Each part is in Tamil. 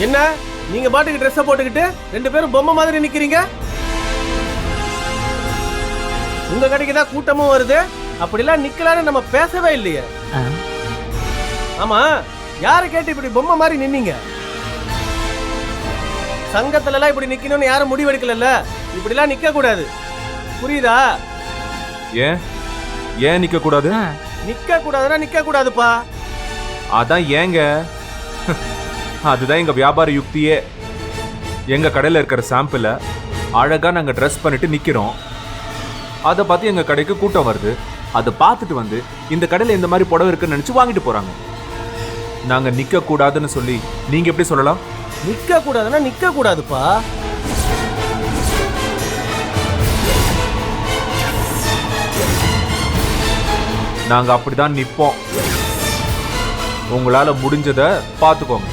என்ன நீங்க பாட்டுக்கு ட்ரெஸ்ஸை போட்டுக்கிட்டு 2 பேரும் பொம்மை மாதிரி நிக்கிறீங்க? உங்க கடைக்கு தான் கூட்டமும் வருது, அப்படிலாம் நிக்கலான்னு நம்ம பேசவே இல்லையே. ஆமா, யாரை கேட்டு இப்படி பொம்மை மாதிரி நின்னீங்க? சங்கத்துல எல்லாம் இப்படி நிக்கணும்னு யாரும் முடிவெடுக்கல. இப்படிலாம் நிக்க கூடாது, புரியுதா? ஏன் நிக்க கூடாது? நிக்க கூடாதுன்னா நிக்க கூடாதுப்பா. அதான் ஏங்க, அதுதான் எங்க வியாபார யுக்தியே. எங்க கடையில இருக்கிற சாம்பிள அழகா நாங்க ட்ரெஸ் பண்ணிட்டு நிக்கிறோம். அதை பார்த்து எங்க கடைக்கு கூட்டம் வருது. அதை பார்த்துட்டு வந்து இந்த கடையில இந்த மாதிரி புடவை இருக்குன்னு நினைச்சு வாங்கிட்டு போறாங்க. நாங்க நிக்க கூடாதுன்னு சொல்லி நீங்க எப்படி சொல்லலாம்? நிக்க கூடாதுன்னா நிக்க கூடாதுப்பா. நாங்க அப்படிதான் நிப்போம். உங்களால முடிஞ்சத பாத்துக்கோங்க.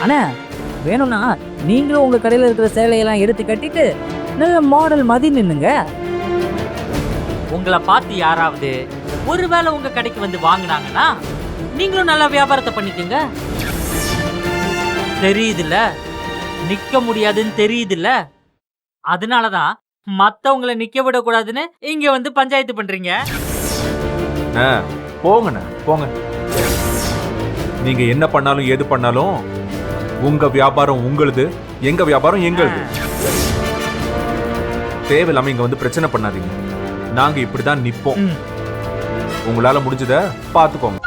அண்ணா வேணும்னா நீங்களும் உங்க கடையில இருக்கிற சேலையெல்லாம் எடுத்து கட்டிட்டு நல்ல மாடல் மதி நின்னுங்க. உங்களை பார்த்து யாராவது ஒருவேளை உங்க கடைக்கு வந்து வாங்கினாங்கன்னா நீங்களும் நல்லா வியாபாரத்தை பண்ணிக்கோங்க. தெரியுதுல்ல, நிக்க முடியாதுன்னு தெரியுதுல்ல, அதனாலதான் மத்தவங்களை நிக்க விடக்கூடாதுன்னு இங்க வந்து பஞ்சாயத்து பண்றீங்க. போங்கண்ணா போங்க. நீங்க என்ன பண்ணாலும் எது பண்ணாலும் உங்க வியாபாரம் உங்களுது, எங்க வியாபாரம் எங்களுது. தேவையில்லாம இங்க வந்து பிரச்சனை பண்ணாதீங்க. நாங்க இப்படிதான் நிப்போம். உங்களால முடிஞ்சத பாத்துக்கோங்க.